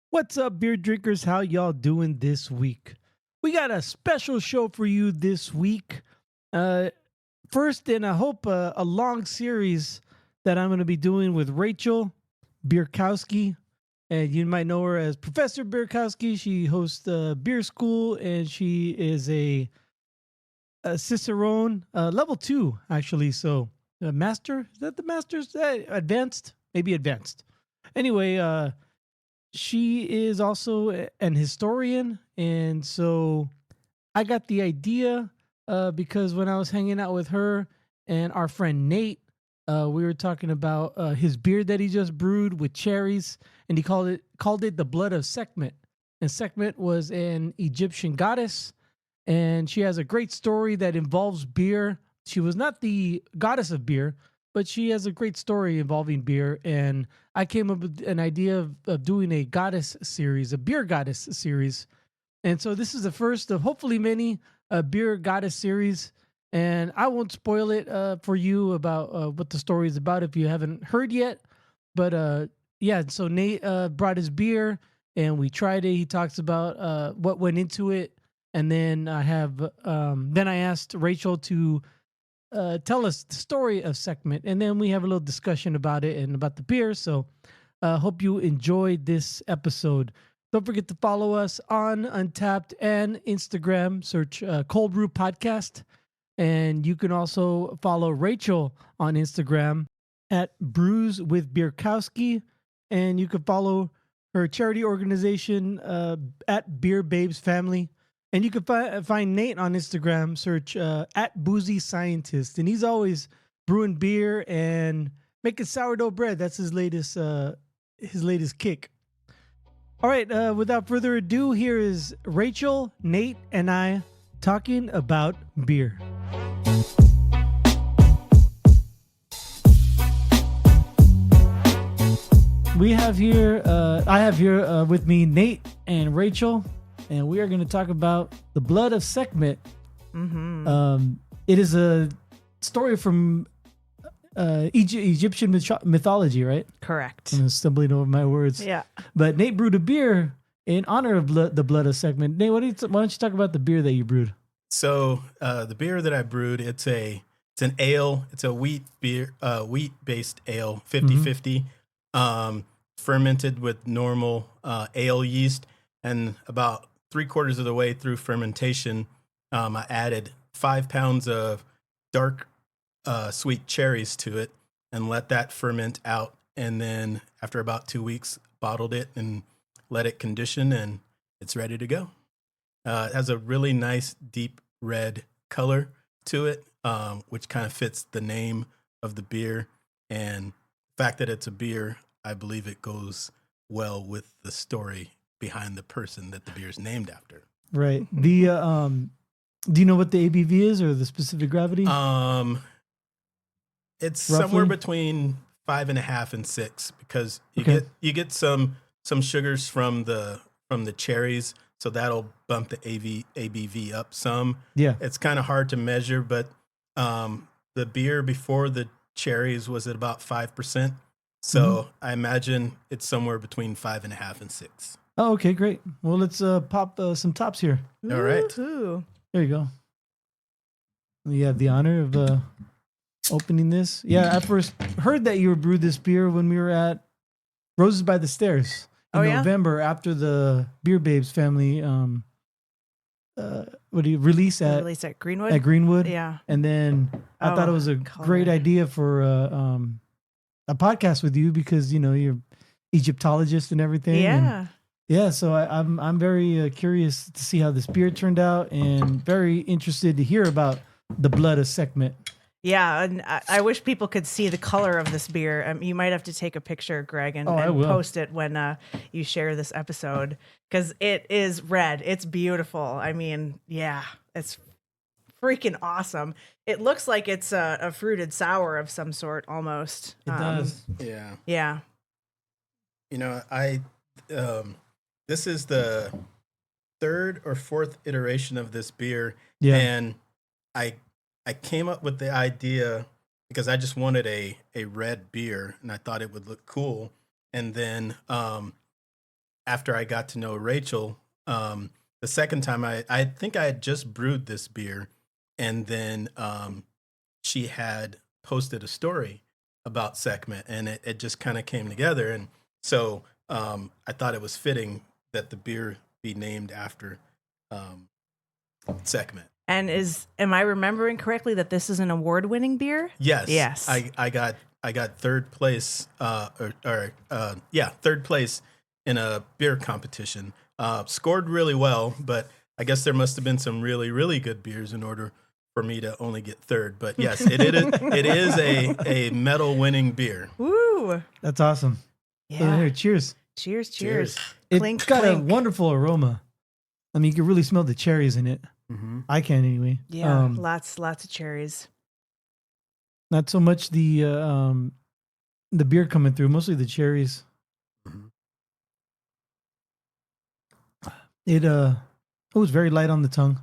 What's up, beer drinkers? How y'all doing this week? We got a special show for you this week. Uh, First, and I hope a long series that I'm going to be doing with Rachel Bierkowski. And you might know her as Professor Bierkowski. She hosts Beer School, and she is a Cicerone, level 2, actually. So, master? Is that the master's? Advanced? Maybe advanced. Anyway, she is also an historian, and so I got the idea because when I was hanging out with her and our friend Nate, we were talking about his beer that he just brewed with cherries, and he called it the Blood of Sekhmet. And Sekhmet was an Egyptian goddess, and she has a great story that involves beer. She was not the goddess of beer, but she has a great story involving beer. And I came up with an idea of doing a goddess series, a beer goddess series. And so this is the first of hopefully many beer goddess series. And I won't spoil it for you about what the story is about if you haven't heard yet. But yeah, so Nate brought his beer and we tried it. He talks about what went into it. And then I asked Rachel to tell us the story of Sekhmet, and then we have a little discussion about it and about the beer. So, hope you enjoyed this episode. Don't forget to follow us on Untapped and Instagram. Search Cold Brew Podcast, and you can also follow Rachel on Instagram at Brews with Bierkowski, and you can follow her charity organization at Beer Babes Family. And you can find Nate on Instagram. Search at Boozy Scientist, and he's always brewing beer and making sourdough bread. That's his latest kick. All right. Without further ado, here is Rachel, Nate, and I talking about beer. We have here. I have here with me Nate and Rachel. And we are going to talk about the Blood of Sekhmet. Mm-hmm. It is a story from Egyptian mythology, right? Correct. I'm stumbling over my words. Yeah. But Nate brewed a beer in honor of the Blood of Sekhmet. Nate, why don't you talk about the beer that you brewed? So the beer that I brewed, it's an ale. It's a wheat beer, wheat based ale, 50-50, fermented with normal ale yeast, and about 3/4 of the way through fermentation, I added 5 pounds of dark sweet cherries to it and let that ferment out. And then after about 2 weeks, bottled it and let it condition, and it's ready to go. It has a really nice deep red color to it, which kind of fits the name of the beer. And the fact that it's a beer, I believe it goes well with the story behind the person that the beer is named after. Right. The do you know what the ABV is or the specific gravity? It's Roughly? somewhere between 5.5 and 6 because you get some sugars from the cherries, so that'll bump the ABV up some. Yeah. It's kind of hard to measure, but the beer before the cherries was at about 5%. So I imagine it's somewhere between 5.5 and 6. Oh, okay, great. Well, let's pop some tops here. All right. Woo-hoo. There you go. You have the honor of opening this. Yeah, I first heard that you brewed this beer when we were at Roses by the Stairs in November after the Beer Babes family release at Greenwood? At Greenwood. Yeah. And then I thought it was a great idea for a podcast with you because, you know, you're Egyptologist and everything. Yeah. And yeah, so I'm very curious to see how this beer turned out and very interested to hear about the Blood of Sekhmet. Yeah, and I wish people could see the color of this beer. You might have to take a picture, Greg, and post it when you share this episode because it is red. It's beautiful. I mean, yeah, it's freaking awesome. It looks like it's a fruited sour of some sort almost. It does. Yeah. Yeah. You know, this is the third or fourth iteration of this beer. Yeah. And I came up with the idea because I just wanted a red beer and I thought it would look cool. And then after I got to know Rachel, the second time I think I had just brewed this beer, and then she had posted a story about Sekhmet, and it just kind of came together. And so I thought it was fitting that the beer be named after Sekhmet. And am I remembering correctly that this is an award-winning beer? Yes. Yes. I got third place, third place in a beer competition. Scored really well, but I guess there must have been some really, really good beers in order for me to only get third. But yes, it is a medal-winning beer. Woo! That's awesome. Yeah. Here, cheers. Cheers. It's Clink, got clink. a wonderful aroma. I mean, you can really smell the cherries in it. Mm-hmm. I can anyway. Yeah, lots of cherries. Not so much the beer coming through, mostly the cherries. Mm-hmm. It was very light on the tongue.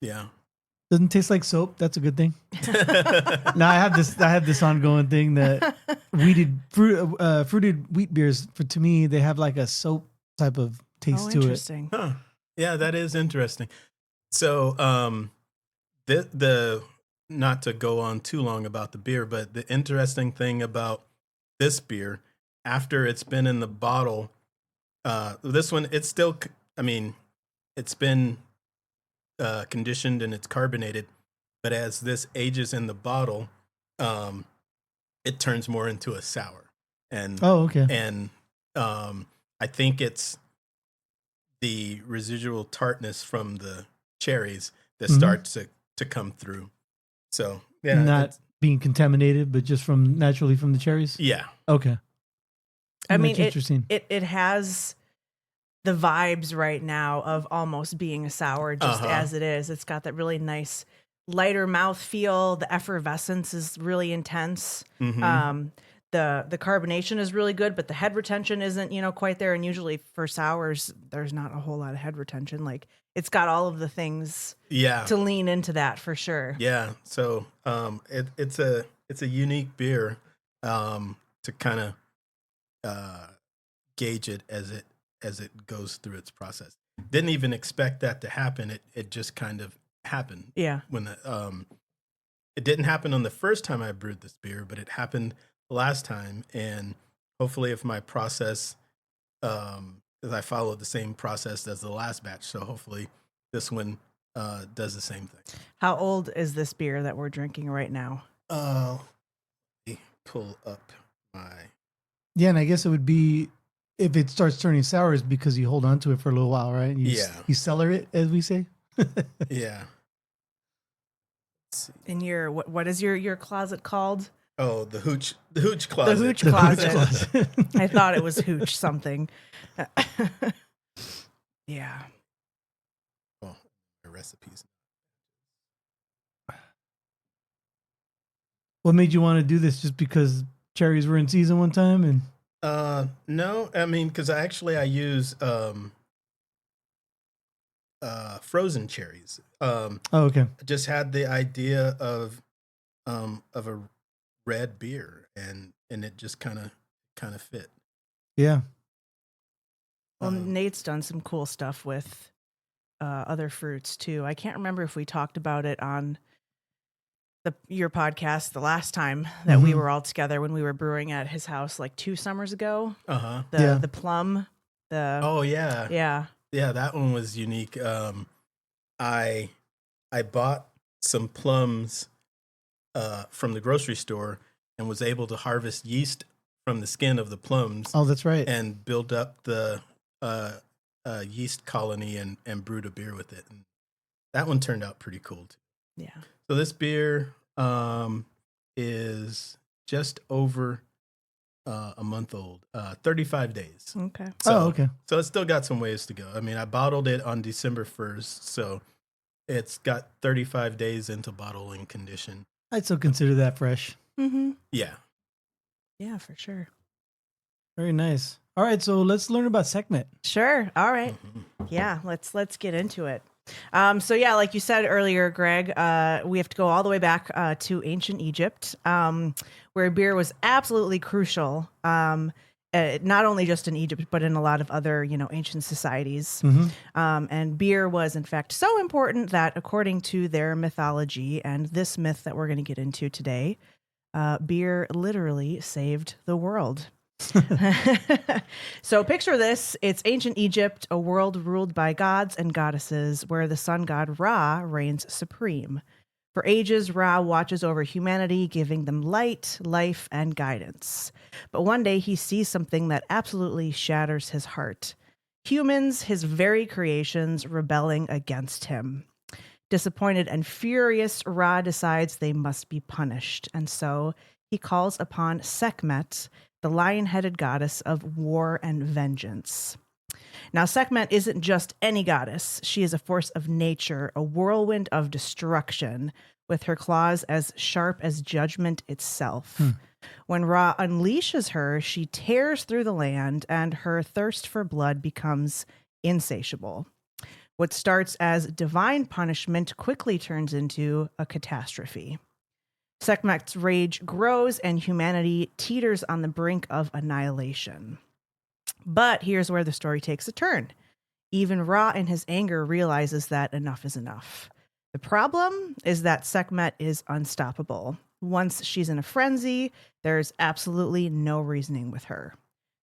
Yeah. Doesn't taste like soap. That's a good thing. Now I have this ongoing thing that fruited wheat beers. To me, they have like a soap type of taste to it. Interesting. Huh. Yeah, that is interesting. So, the not to go on too long about the beer, but the interesting thing about this beer, after it's been in the bottle, this one, it's still, I mean, it's been conditioned and it's carbonated, but as this ages in the bottle, it turns more into a sour. And okay. And I think it's the residual tartness from the cherries that starts to come through. So yeah, not being contaminated, but just naturally from the cherries. Yeah. Okay. I mean, interesting. It has the vibes right now of almost being a sour, just as it is. It's got that really nice lighter mouth feel. The effervescence is really intense. Mm-hmm. The carbonation is really good, but the head retention isn't, quite there. And usually for sours, there's not a whole lot of head retention. Like, it's got all of the things to lean into that for sure. Yeah. So it's a unique beer to kind of gauge it as it goes through its process. Didn't even expect that to happen. It just kind of happened. Yeah. When it didn't happen on the first time I brewed this beer, but it happened last time. And hopefully if my process, I followed the same process as the last batch. So hopefully this one does the same thing. How old is this beer that we're drinking right now? Let me pull up my... Yeah, and I guess it would be, if it starts turning sour, is because you hold on to it for a little while, right? You cellar it, as we say. Yeah. Let's see. In your what is your closet called? Oh, the hooch closet. The hooch closet. I thought it was hooch something. Yeah. Oh, the recipes. What made you want to do this? Just because cherries were in season one time? And no, I mean, because I use frozen cherries. okay. I just had the idea of a red beer, and it just kind of fit. Yeah. Well, Nate's done some cool stuff with other fruits too. I can't remember if we talked about it on your podcast the last time that we were all together when we were brewing at his house like 2 summers ago. The plum. Yeah, that one was unique. I bought some plums from the grocery store and was able to harvest yeast from the skin of the plums. Oh, that's right. And build up the yeast colony and brewed a beer with it. And that one turned out pretty cool too. Yeah. So this beer is just over a month old, 35 days. Okay. So it's still got some ways to go. I mean, I bottled it on December 1st, so it's got 35 days into bottling condition. I'd still consider that fresh. Mm-hmm. Yeah. Yeah, for sure. Very nice. All right, so let's learn about Sekhmet. Sure. All right. Yeah, let's get into it. So yeah, like you said earlier, Greg, we have to go all the way back to ancient Egypt, where beer was absolutely crucial. not only just in Egypt, but in a lot of other, ancient societies. And beer was, in fact, so important that according to their mythology and this myth that we're going to get into today, beer literally saved the world. So picture this. It's ancient Egypt, a world ruled by gods and goddesses where the sun god Ra reigns supreme. For ages, Ra watches over humanity, giving them light, life, and guidance. But one day he sees something that absolutely shatters his heart. Humans, his very creations, rebelling against him. Disappointed and furious, Ra decides they must be punished. And so he calls upon Sekhmet, the lion-headed goddess of war and vengeance. Now, Sekhmet isn't just any goddess. She is a force of nature, a whirlwind of destruction, with her claws as sharp as judgment itself. When Ra unleashes her, she tears through the land, and her thirst for blood becomes insatiable. What starts as divine punishment quickly turns into a catastrophe. Sekhmet's rage grows, and humanity teeters on the brink of annihilation. But here's where the story takes a turn. Even Ra, in his anger, realizes that enough is enough. The problem is that Sekhmet is unstoppable. Once she's in a frenzy, there's absolutely no reasoning with her.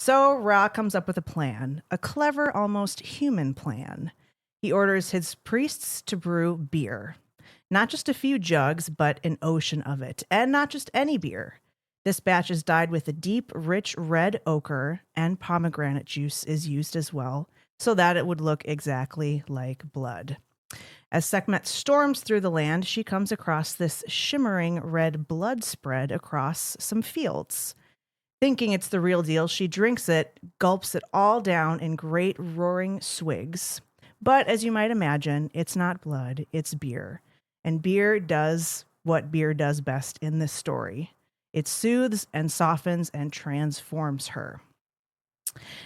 So Ra comes up with a plan, a clever, almost human plan. He orders his priests to brew beer. Not just a few jugs, but an ocean of it. And not just any beer. This batch is dyed with a deep, rich red ochre, and pomegranate juice is used as well, so that it would look exactly like blood. As Sekhmet storms through the land, she comes across this shimmering red blood spread across some fields. Thinking it's the real deal, she drinks it, gulps it all down in great roaring swigs. But as you might imagine, it's not blood, it's beer. And beer does what beer does best in this story. It soothes and softens and transforms her.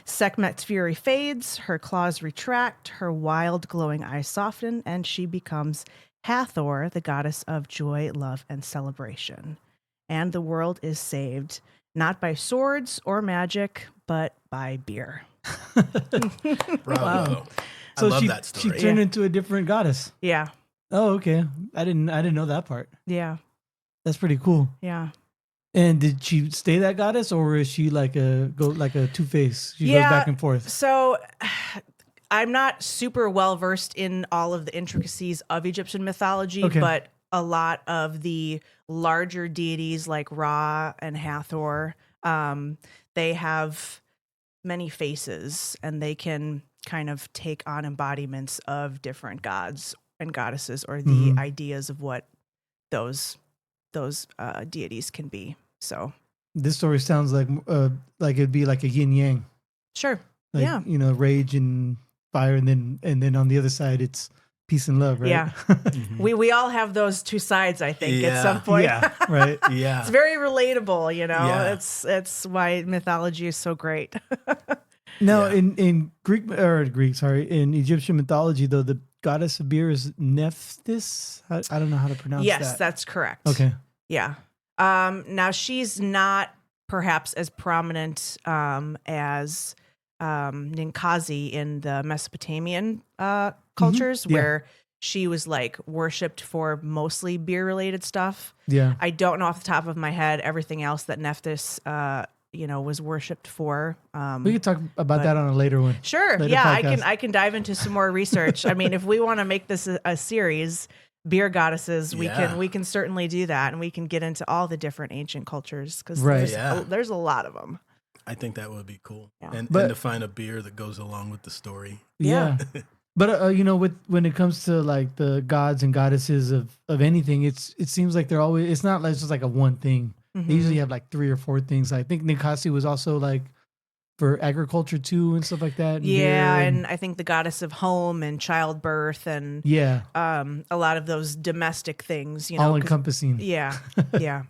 Sekhmet's fury fades, her claws retract, her wild glowing eyes soften, and she becomes Hathor, the goddess of joy, love, and celebration. And the world is saved, not by swords or magic, but by beer. Bravo. Wow. I love that story. She turned into a different goddess. Yeah. Oh, okay. I didn't know that part. Yeah. That's pretty cool. Yeah. And did she stay that goddess, or is she like a Two-Face? She goes back and forth. So I'm not super well versed in all of the intricacies of Egyptian mythology, but a lot of the larger deities like Ra and Hathor, they have many faces, and they can kind of take on embodiments of different gods and goddesses, or the ideas of what those deities can be. So this story sounds like it'd be like a yin yang. Sure. Like, yeah. Rage and fire, and then on the other side it's peace and love, right? Yeah. We all have those two sides, I think, at some point. Yeah. Right. Yeah. It's very relatable, Yeah. It's why mythology is so great. Now, in in Egyptian mythology, though, the goddess of beer is Nephthys. I don't know how to pronounce that. Yes, that's correct. Okay. Yeah. Now she's not perhaps as prominent as Ninkasi in the Mesopotamian cultures, where she was like worshipped for mostly beer related stuff. Yeah. I don't know off the top of my head everything else that Nephthys was worshipped for. We could talk about that on a later one. Sure. Later Yeah, podcast. I can dive into some more research. I mean, if we want to make this a series, beer goddesses, we can certainly do that, and we can get into all the different ancient cultures, because there's a lot of them. I think that would be cool. Yeah. And to find a beer that goes along with the story. Yeah. But when it comes to like the gods and goddesses of anything, it seems like they're always, it's not like just like a one thing. They usually have like 3 or 4 things. I think Ninkasi was also like for agriculture too and stuff like that. And I think the goddess of home and childbirth and a lot of those domestic things, all encompassing. Yeah. Yeah.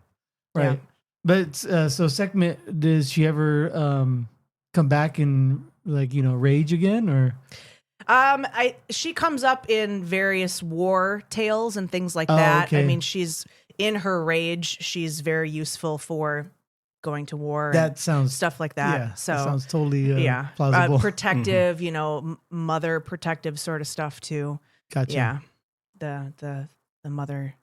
Right. Yeah. But so Sekhmet, does she ever come back and like, rage again, or? She comes up in various war tales and things like that. Okay. I mean, she's in her rage. She's very useful for going to war. That and sounds stuff like that. Yeah, So that sounds totally plausible. protective, mother protective sort of stuff too. Gotcha. Yeah, the mother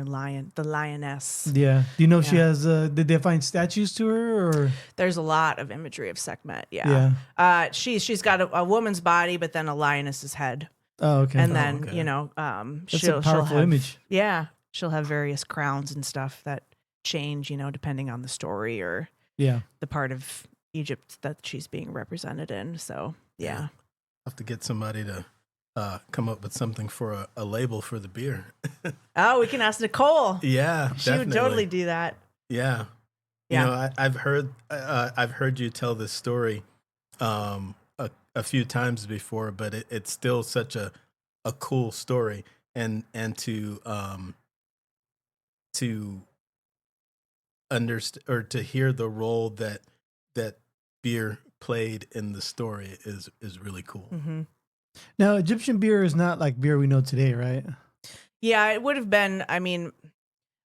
lion, the lioness. Yeah. Do you know if she has? Did they find statues to her? Or there's a lot of imagery of Sekhmet. Yeah. She's got a woman's body, but then a lioness's head. Oh, okay. And then that's a powerful image. Yeah, she'll have various crowns and stuff that change, depending on the story or the part of Egypt that she's being represented in. So yeah. I'll have to get somebody to come up with something for a label for the beer. Oh, we can ask Nicole. Yeah, she would totally do that. Yeah, you know, I've heard you tell this story a few times before, but it's still such a cool story, and to understand or to hear the role that beer played in the story is really cool. Mm-hmm. Now, Egyptian beer is not like beer we know today, right? Yeah, it would have been,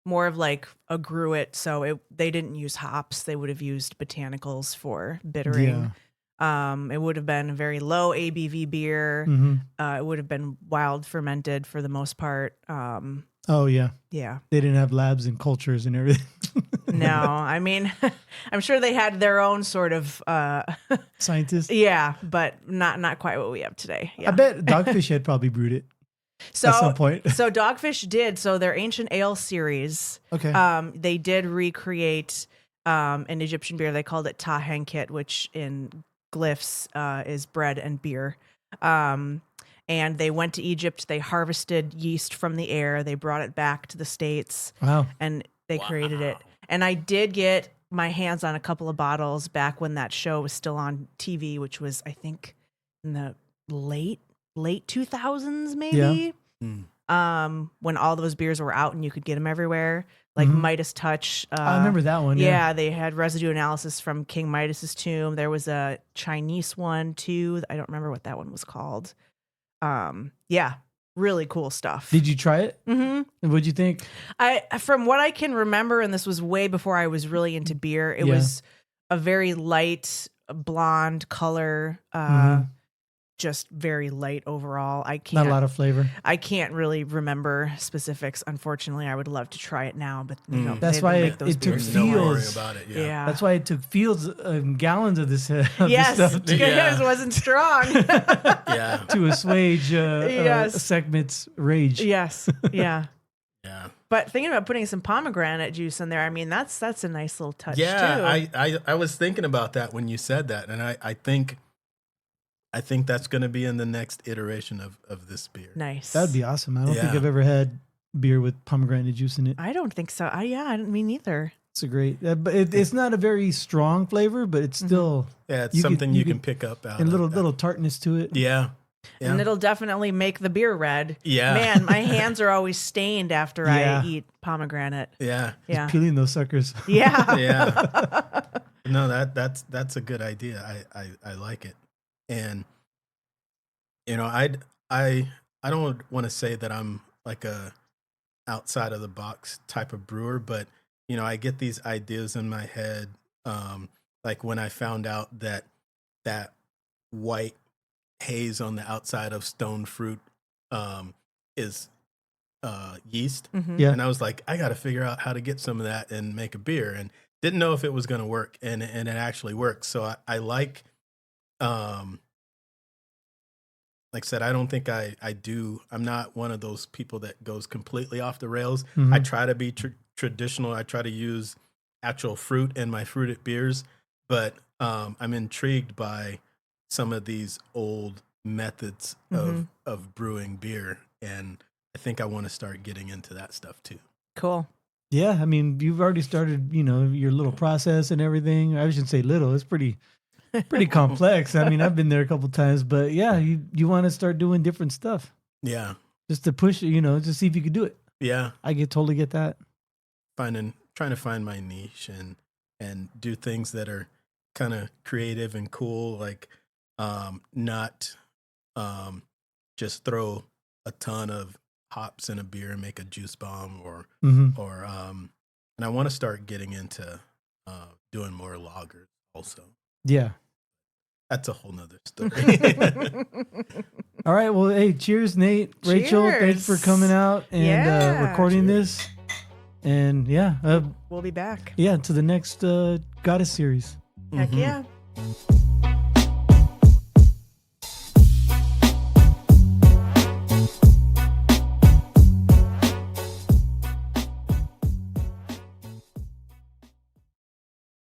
more of like a gruit. So they didn't use hops. They would have used botanicals for bittering. Yeah. It would have been a very low ABV beer. Mm-hmm. It would have been wild fermented for the most part. Oh, yeah. Yeah. They didn't have labs and cultures and everything. No, I'm sure they had their own sort of scientists. Yeah, but not quite what we have today. Yeah. I bet Dogfish had probably brewed it at some point. So Dogfish did. So their Ancient Ale series, they did recreate an Egyptian beer. They called it Tahenkit, which in glyphs is bread and beer. And they went to Egypt. They harvested yeast from the air. They brought it back to the States. Wow. And they created it. And I did get my hands on a couple of bottles back when that show was still on TV, which was, I think, in the late 2000s, maybe. Yeah. When all those beers were out and you could get them everywhere. Like Midas Touch. I remember that one. Yeah, they had residue analysis from King Midas's tomb. There was a Chinese one, too. I don't remember what that one was called. Yeah, really cool stuff. Did you try it? Mm-hmm. And what'd you think? From what I can remember, and this was way before I was really into beer, it was a very light blonde color, just very light overall. Not a lot of flavor. I can't really remember specifics. Unfortunately, I would love to try it now, but that's why it took fields. About it, yeah. That's why it took fields and gallons of this. Yes, this stuff because it wasn't strong. Yeah, to assuage Sekhmet's rage. Yes, yeah. Yeah. But thinking about putting some pomegranate juice in there, that's a nice little touch too. I was thinking about that when you said that, and I think that's going to be in the next iteration of this beer. Nice. That'd be awesome. I don't think I've ever had beer with pomegranate juice in it. I don't think so. I didn't mean either. It's a great, but it's not a very strong flavor, but it's still it's something you can pick up out. And little tartness to it. Yeah. And it'll definitely make the beer red. Yeah. Man, my hands are always stained after I eat pomegranate. Yeah. Just peeling those suckers. Yeah. Yeah. No, that's a good idea. I like it. And I don't want to say that I'm like a outside of the box type of brewer, but I get these ideas in my head. Like when I found out that white haze on the outside of stone fruit is yeast. Mm-hmm. Yeah. And I was like, I got to figure out how to get some of that and make a beer, and didn't know if it was going to work, and it actually works. So I like I said, I don't think I do. I'm not one of those people that goes completely off the rails. Mm-hmm. I try to be traditional. I try to use actual fruit in my fruited beers, but I'm intrigued by some of these old methods of brewing beer, and I think I want to start getting into that stuff too. Cool. Yeah, you've already started, your little process and everything. I shouldn't say little; it's pretty complex. I've been there a couple times, but yeah, you want to start doing different stuff. Yeah, just to push it, to see if you could do it. Yeah, I totally get that. Trying to find my niche and do things that are kind of creative and cool, like not just throw a ton of hops in a beer and make a juice bomb or and I want to start getting into doing more lagers also. Yeah. That's a whole nother story. All right. Well, hey, cheers, Nate. Rachel, thanks for coming out and recording this. And we'll be back. Yeah, to the next Goddess series. Heck yeah.